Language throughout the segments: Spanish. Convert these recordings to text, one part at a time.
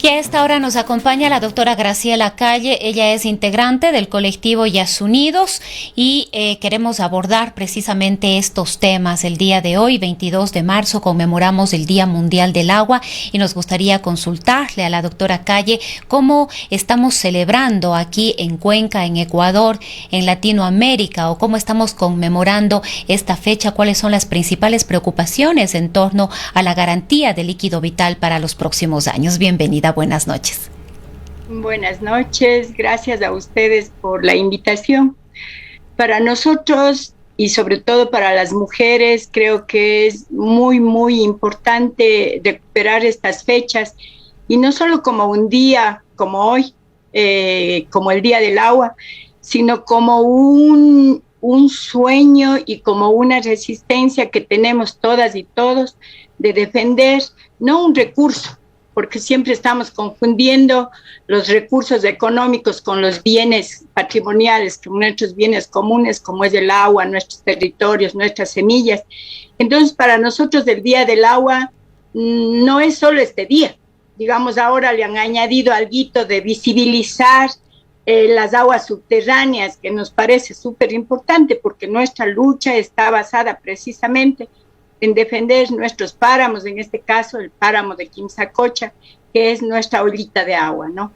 Y a esta hora nos acompaña la doctora Graciela Calle. Ella es integrante del colectivo Yasunidos y queremos abordar precisamente estos temas. El día de hoy, 22 de marzo, conmemoramos el Día Mundial del Agua y nos gustaría consultarle a la doctora Calle cómo estamos celebrando aquí en Cuenca, en Ecuador, en Latinoamérica, o cómo estamos conmemorando esta fecha, cuáles son las principales preocupaciones en torno a la garantía de líquido vital para los próximos años. Bienvenida. Buenas noches. Buenas noches, gracias a ustedes por la invitación. Para nosotros y sobre todo para las mujeres, creo que es muy importante recuperar estas fechas, y no solo como un día como hoy, como el Día del Agua, sino como un sueño y como una resistencia que tenemos todas y todos de defender no un recurso, porque siempre estamos confundiendo los recursos económicos con los bienes patrimoniales, con nuestros bienes comunes, como es el agua, nuestros territorios, nuestras semillas. Entonces, para nosotros el Día del Agua no es solo este día. Digamos, ahora le han añadido algo de visibilizar las aguas subterráneas, que nos parece súper importante, porque nuestra lucha está basada precisamente en defender nuestros páramos, en este caso el páramo de Quimsacocha, que es nuestra ollita de agua, ¿no?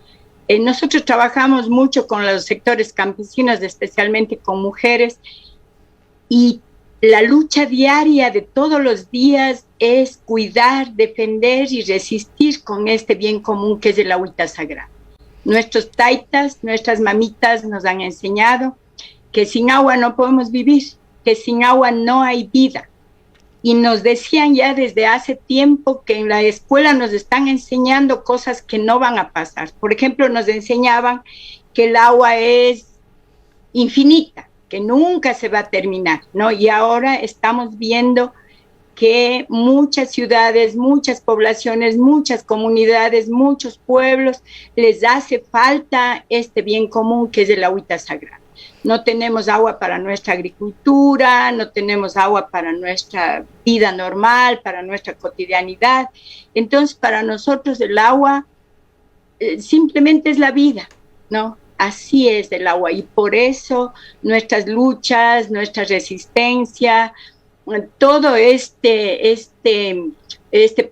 Nosotros trabajamos mucho con los sectores campesinos, especialmente con mujeres, y la lucha diaria de todos los días es cuidar, defender y resistir con este bien común que es el agüita sagrada. Nuestros taitas, nuestras mamitas nos han enseñado que sin agua no podemos vivir, que sin agua no hay vida. Y nos decían ya desde hace tiempo que en la escuela nos están enseñando cosas que no van a pasar. Por ejemplo, nos enseñaban que el agua es infinita, que nunca se va a terminar, ¿no? Y ahora estamos viendo que muchas ciudades, muchas poblaciones, muchas comunidades, muchos pueblos, les hace falta este bien común que es el agüita sagrada. No tenemos agua para nuestra agricultura, no tenemos agua para nuestra vida normal, para nuestra cotidianidad. Entonces, para nosotros el agua simplemente es la vida, ¿no? Así es el agua, y por eso nuestras luchas, nuestra resistencia, todo este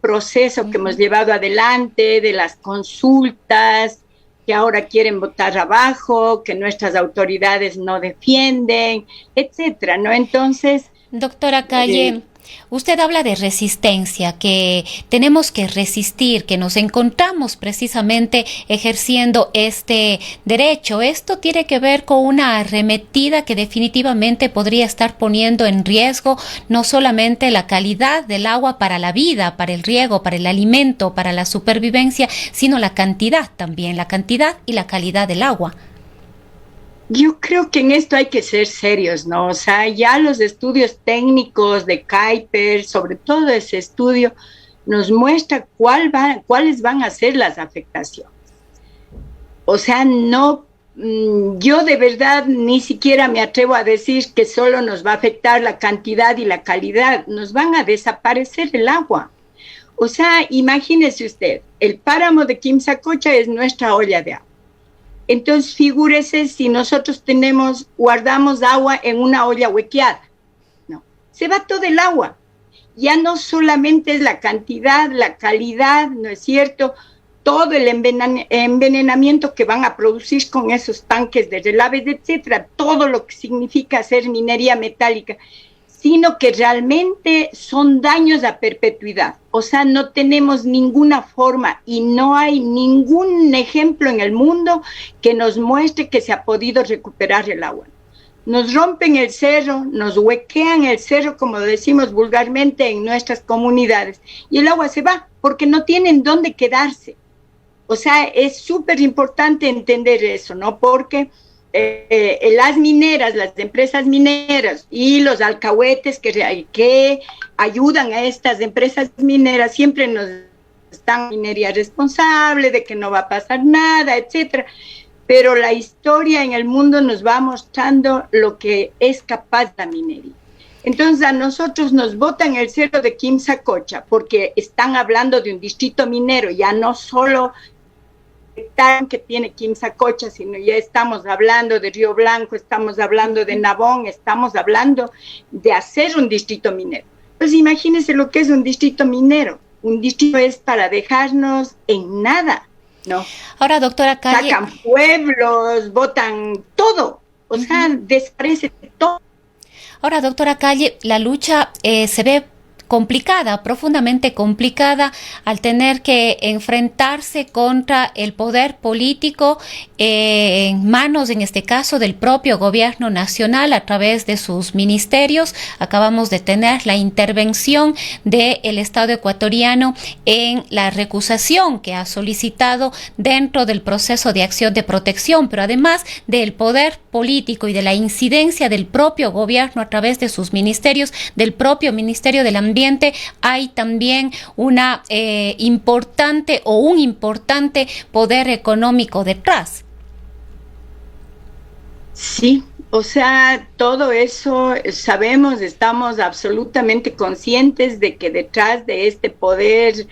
proceso que hemos llevado adelante de las consultas, que ahora quieren votar abajo, que nuestras autoridades no defienden, etcétera, ¿no? Entonces, doctora Calle, usted habla de resistencia, que tenemos que resistir, que nos encontramos precisamente ejerciendo este derecho. Esto tiene que ver con una arremetida que definitivamente podría estar poniendo en riesgo no solamente la calidad del agua para la vida, para el riego, para el alimento, para la supervivencia, sino la cantidad también, la cantidad y la calidad del agua. Yo creo que en esto hay que ser serios, ¿no? O sea, ya los estudios técnicos de Kuiper, sobre todo ese estudio, nos muestra cuáles van a ser las afectaciones. O sea, no, yo de verdad ni siquiera me atrevo a decir que solo nos va a afectar la cantidad y la calidad, nos van a desaparecer el agua. O sea, imagínese usted, el páramo de Quimsacocha es nuestra olla de agua. Entonces, figúrese si nosotros guardamos agua en una olla huequeada. No, se va todo el agua. Ya no solamente es la cantidad, la calidad, ¿no es cierto? Todo el envenenamiento que van a producir con esos tanques de relaves, etcétera, todo lo que significa hacer minería metálica, sino que realmente son daños a perpetuidad. O sea, no tenemos ninguna forma y no hay ningún ejemplo en el mundo que nos muestre que se ha podido recuperar el agua. Nos rompen el cerro, nos huequean el cerro, como decimos vulgarmente en nuestras comunidades, y el agua se va porque no tienen dónde quedarse. O sea, es súper importante entender eso, ¿no? Porque las mineras, las empresas mineras y los alcahuetes que ayudan a estas empresas mineras siempre nos están minería responsable, de que no va a pasar nada, etcétera. Pero la historia en el mundo nos va mostrando lo que es capaz la minería. Entonces a nosotros nos botan el cerro de Quimsacocha porque están hablando de un distrito minero, ya no solo hectárea que tiene Quimsacocha, sino ya estamos hablando de Río Blanco, estamos hablando de Nabón, estamos hablando de hacer un distrito minero. Pues imagínense lo que es un distrito minero. Un distrito es para dejarnos en nada, ¿no? Ahora, doctora Calle... Sacan pueblos, botan todo, o sea, desaparece todo. Ahora, doctora Calle, la lucha se ve complicada, profundamente complicada, al tener que enfrentarse contra el poder político en manos, en este caso, del propio gobierno nacional a través de sus ministerios. Acabamos de tener la intervención del Estado ecuatoriano en la recusación que ha solicitado dentro del proceso de acción de protección, pero además del poder político y de la incidencia del propio gobierno a través de sus ministerios, del propio Ministerio del Ambiente, hay también una importante o un importante poder económico detrás. Sí, o sea, todo eso sabemos, estamos absolutamente conscientes de que detrás de este poder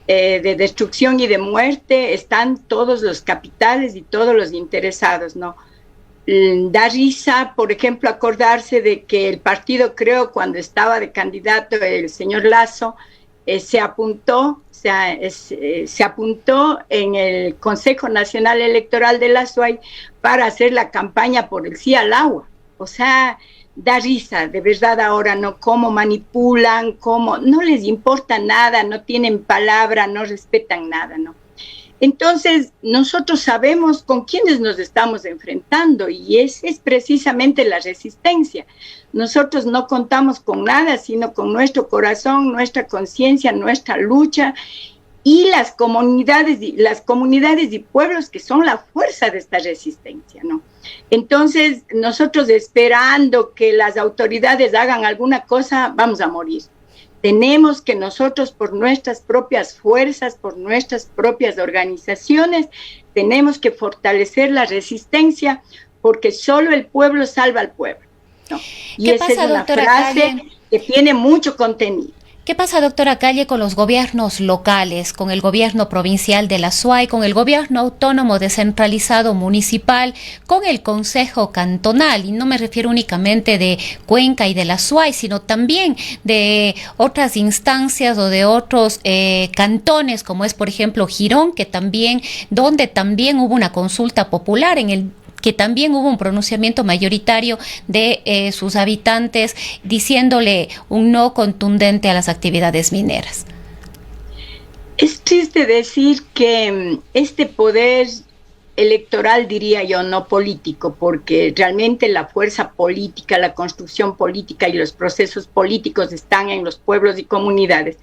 de destrucción y de muerte están todos los capitales y todos los interesados, ¿no? Da risa, por ejemplo, acordarse de que el partido, creo, cuando estaba de candidato el señor Lasso, se apuntó en el Consejo Nacional Electoral de la SUAY para hacer la campaña por el sí al agua. O sea, da risa, de verdad ahora, ¿no? Cómo manipulan, cómo no les importa nada, no tienen palabra, no respetan nada, ¿no? Entonces, nosotros sabemos con quiénes nos estamos enfrentando y es precisamente la resistencia. Nosotros no contamos con nada, sino con nuestro corazón, nuestra conciencia, nuestra lucha y las comunidades y pueblos que son la fuerza de esta resistencia, ¿no? Entonces, nosotros esperando que las autoridades hagan alguna cosa, vamos a morir. Tenemos que nosotros, por nuestras propias fuerzas, por nuestras propias organizaciones, tenemos que fortalecer la resistencia, porque solo el pueblo salva al pueblo, ¿no? Y esa es una frase que tiene mucho contenido. ¿Qué pasa, doctora Calle, con los gobiernos locales, con el gobierno provincial de la SUAY, con el gobierno autónomo descentralizado municipal, con el consejo cantonal? Y no me refiero únicamente de Cuenca y de la SUAY, sino también de otras instancias o de otros cantones, como es, por ejemplo, Girón, donde también hubo una consulta popular que también hubo un pronunciamiento mayoritario de sus habitantes diciéndole un no contundente a las actividades mineras. Es triste decir que este poder electoral, diría yo, no político, porque realmente la fuerza política, la construcción política y los procesos políticos están en los pueblos y comunidades.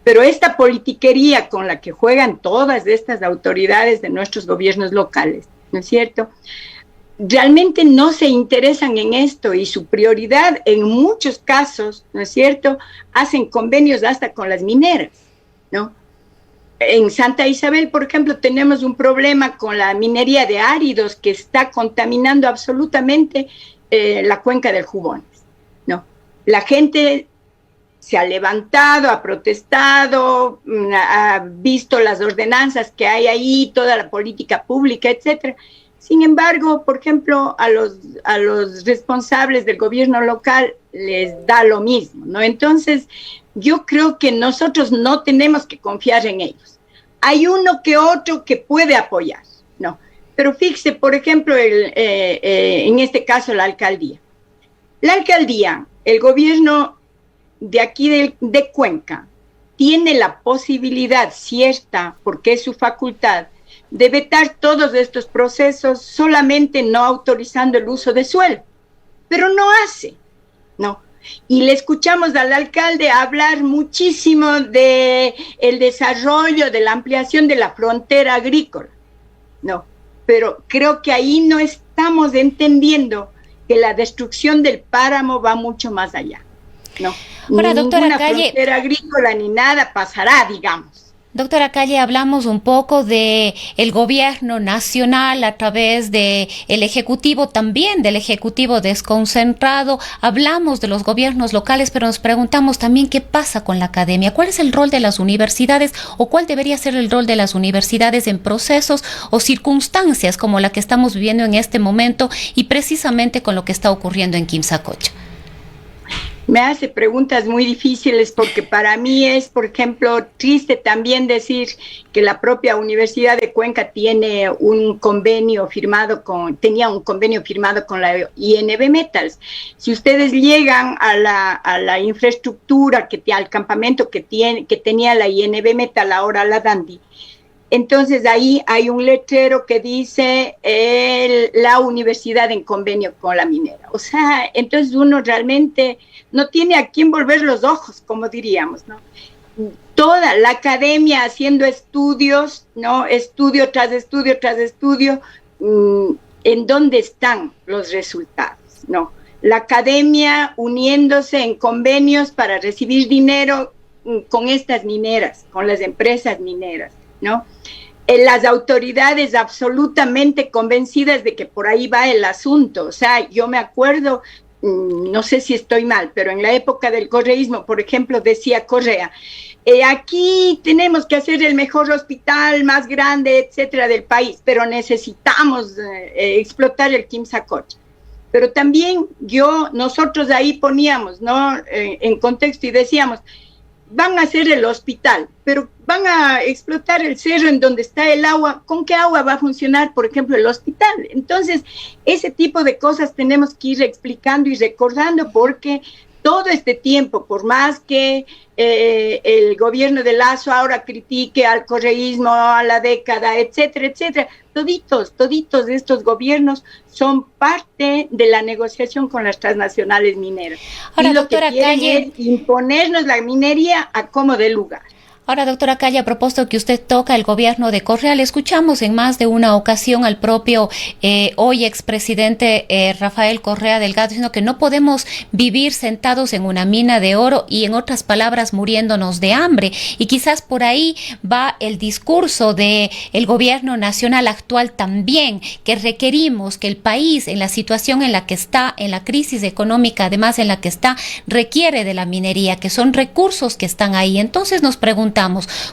Pero esta politiquería con la que juegan todas estas autoridades de nuestros gobiernos locales, ¿no es cierto?, realmente no se interesan en esto y su prioridad en muchos casos, ¿no es cierto?, hacen convenios hasta con las mineras, ¿no? En Santa Isabel, por ejemplo, tenemos un problema con la minería de áridos que está contaminando absolutamente la cuenca del Jubones, ¿no? La gente se ha levantado, ha protestado, ha visto las ordenanzas que hay ahí, toda la política pública, etcétera. Sin embargo, por ejemplo, a los responsables del gobierno local les da lo mismo, ¿no? Entonces, yo creo que nosotros no tenemos que confiar en ellos. Hay uno que otro que puede apoyar, ¿no? Pero fíjese, por ejemplo, en este caso, la alcaldía. La alcaldía, el gobierno de aquí de Cuenca, tiene la posibilidad cierta, porque es su facultad, de vetar todos estos procesos solamente no autorizando el uso de suelo, pero no hace, ¿no? Y le escuchamos al alcalde hablar muchísimo de el desarrollo, de la ampliación de la frontera agrícola, ¿no? Pero creo que ahí no estamos entendiendo que la destrucción del páramo va mucho más allá, ¿no? Ahora, doctora Ninguna Calle, frontera agrícola ni nada pasará, digamos. Doctora Calle, hablamos un poco de el gobierno nacional a través de el ejecutivo, también del ejecutivo desconcentrado. Hablamos de los gobiernos locales, pero nos preguntamos también qué pasa con la academia. ¿Cuál es el rol de las universidades o cuál debería ser el rol de las universidades en procesos o circunstancias como la que estamos viviendo en este momento y precisamente con lo que está ocurriendo en Quimsacocha? Me hace preguntas muy difíciles porque para mí es, por ejemplo, triste también decir que la propia Universidad de Cuenca tenía un convenio firmado con la INB Metals. Si ustedes llegan a la infraestructura, al campamento que tenía la INB Metal, ahora la Dandi, entonces ahí hay un letrero que dice la universidad en convenio con la minera. O sea, entonces uno realmente no tiene a quién volver los ojos, como diríamos, ¿no? Toda la academia haciendo estudios, ¿no? Estudio tras estudio tras estudio, ¿en dónde están los resultados, no? La academia uniéndose en convenios para recibir dinero con estas mineras, con las empresas mineras, ¿no? Las autoridades absolutamente convencidas de que por ahí va el asunto. O sea, yo me acuerdo, no sé si estoy mal, pero en la época del correísmo, por ejemplo, decía Correa, aquí tenemos que hacer el mejor hospital, más grande, etcétera, del país, pero necesitamos explotar el Quimsacocha. Pero también nosotros ahí poníamos, ¿no? En contexto y decíamos, van a hacer el hospital, pero van a explotar el cerro en donde está el agua. ¿Con qué agua va a funcionar, por ejemplo, el hospital? Entonces, ese tipo de cosas tenemos que ir explicando y recordando, porque todo este tiempo, por más que el gobierno de Lasso ahora critique al correísmo, a la década, etcétera, etcétera, toditos de estos gobiernos son parte de la negociación con las transnacionales mineras. Ahora, y lo doctora que quieren Calle, es imponernos la minería a como dé lugar. Ahora, doctora Calle, a propósito que usted toca el gobierno de Correa, le escuchamos en más de una ocasión al propio hoy expresidente Rafael Correa Delgado diciendo que no podemos vivir sentados en una mina de oro y, en otras palabras, muriéndonos de hambre. Y quizás por ahí va el discurso del gobierno nacional actual también, que requerimos que el país, en la situación en la que está, en la crisis económica además en la que está, requiere de la minería, que son recursos que están ahí. Entonces nos preguntamos,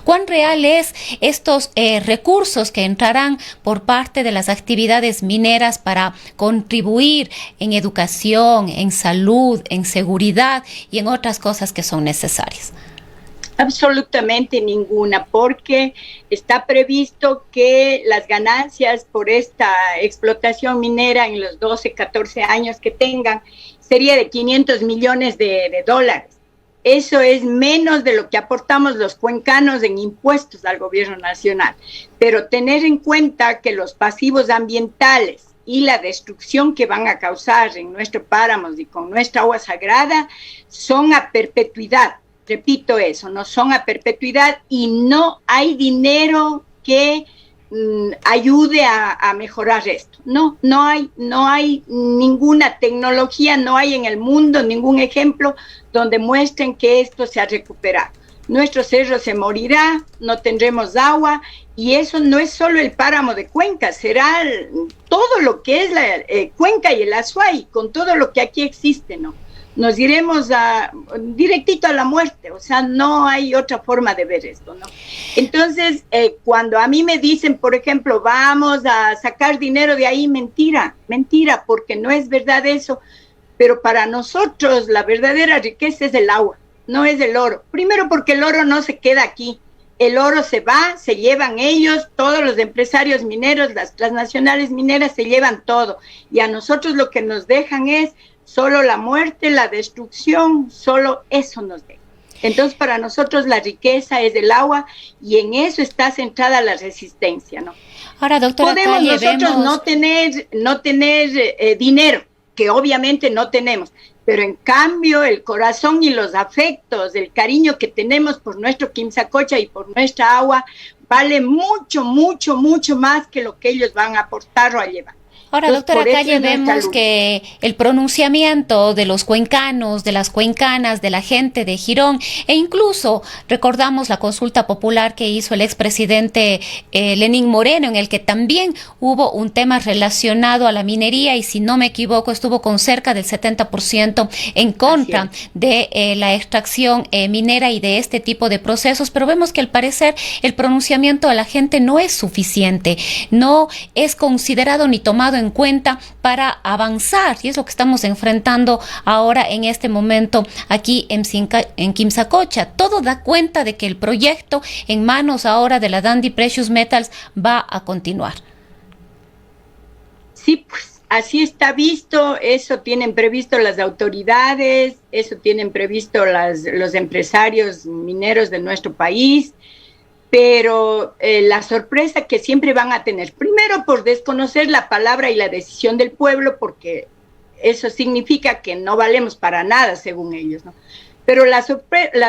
¿cuán real es estos recursos que entrarán por parte de las actividades mineras para contribuir en educación, en salud, en seguridad y en otras cosas que son necesarias? Absolutamente ninguna, porque está previsto que las ganancias por esta explotación minera en los 12, 14 años que tengan sería de 500 millones de dólares. Eso es menos de lo que aportamos los cuencanos en impuestos al gobierno nacional. Pero tener en cuenta que los pasivos ambientales y la destrucción que van a causar en nuestros páramos y con nuestra agua sagrada son a perpetuidad. Repito eso, no son a perpetuidad y no hay dinero que ayude a mejorar esto. No hay ninguna tecnología, no hay en el mundo ningún ejemplo donde muestren que esto se ha recuperado. Nuestro cerro se morirá, no tendremos agua, y eso no es solo el páramo de Cuenca, será todo lo que es la Cuenca y el Azuay, con todo lo que aquí existe, ¿no? Nos iremos directito a la muerte, o sea, no hay otra forma de ver esto, ¿no? Entonces, cuando a mí me dicen, por ejemplo, vamos a sacar dinero de ahí, mentira, porque no es verdad eso, pero para nosotros la verdadera riqueza es el agua, no es el oro. Primero porque el oro no se queda aquí, el oro se va, se llevan ellos, todos los empresarios mineros, las transnacionales mineras se llevan todo, y a nosotros lo que nos dejan es solo la muerte, la destrucción, solo eso nos deja. Entonces, para nosotros la riqueza es el agua y en eso está centrada la resistencia, ¿no? Ahora, doctora Podemos Calle, nosotros no tener dinero, que obviamente no tenemos, pero en cambio el corazón y los afectos, el cariño que tenemos por nuestro Quimsacocha y por nuestra agua, vale mucho, mucho, mucho más que lo que ellos van a aportar o a llevar. Ahora, Entonces, doctora por eso Calle, es nuestra vemos lucha. que el pronunciamiento de los cuencanos, de las cuencanas, de la gente de Girón, e incluso recordamos la consulta popular que hizo el expresidente Lenín Moreno, en el que también hubo un tema relacionado a la minería y, si no me equivoco, estuvo con cerca del 70% en contra de la extracción minera y de este tipo de procesos, pero vemos que al parecer el pronunciamiento de la gente no es suficiente, no es considerado ni tomado en cuenta para avanzar, y es lo que estamos enfrentando ahora en este momento aquí en Quimsacocha. Todo da cuenta de que el proyecto en manos ahora de la Dundee Precious Metals va a continuar. Sí, pues así está visto, eso tienen previsto las autoridades, eso tienen previsto los empresarios mineros de nuestro país, pero la sorpresa que siempre van a tener, primero por desconocer la palabra y la decisión del pueblo, porque eso significa que no valemos para nada, según ellos, ¿no? Pero la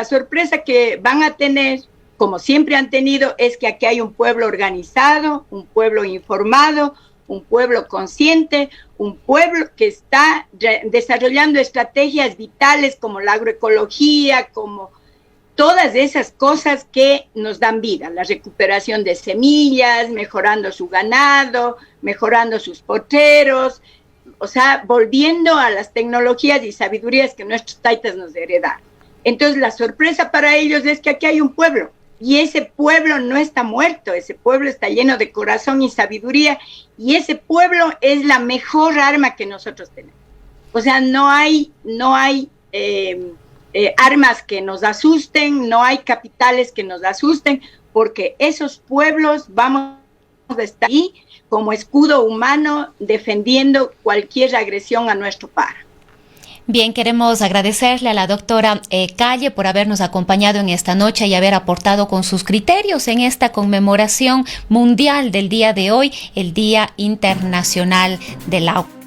sorpresa que van a tener, como siempre han tenido, es que aquí hay un pueblo organizado, un pueblo informado, un pueblo consciente, un pueblo que está desarrollando estrategias vitales como la agroecología, como todas esas cosas que nos dan vida, la recuperación de semillas, mejorando su ganado, mejorando sus potreros, o sea, volviendo a las tecnologías y sabidurías que nuestros taitas nos heredaron. Entonces, la sorpresa para ellos es que aquí hay un pueblo, y ese pueblo no está muerto, ese pueblo está lleno de corazón y sabiduría, y ese pueblo es la mejor arma que nosotros tenemos. O sea, no hay armas que nos asusten, no hay capitales que nos asusten, porque esos pueblos vamos a estar ahí como escudo humano defendiendo cualquier agresión a nuestro par. Bien, queremos agradecerle a la doctora Calle por habernos acompañado en esta noche y haber aportado con sus criterios en esta conmemoración mundial del día de hoy, el Día Internacional del Agua.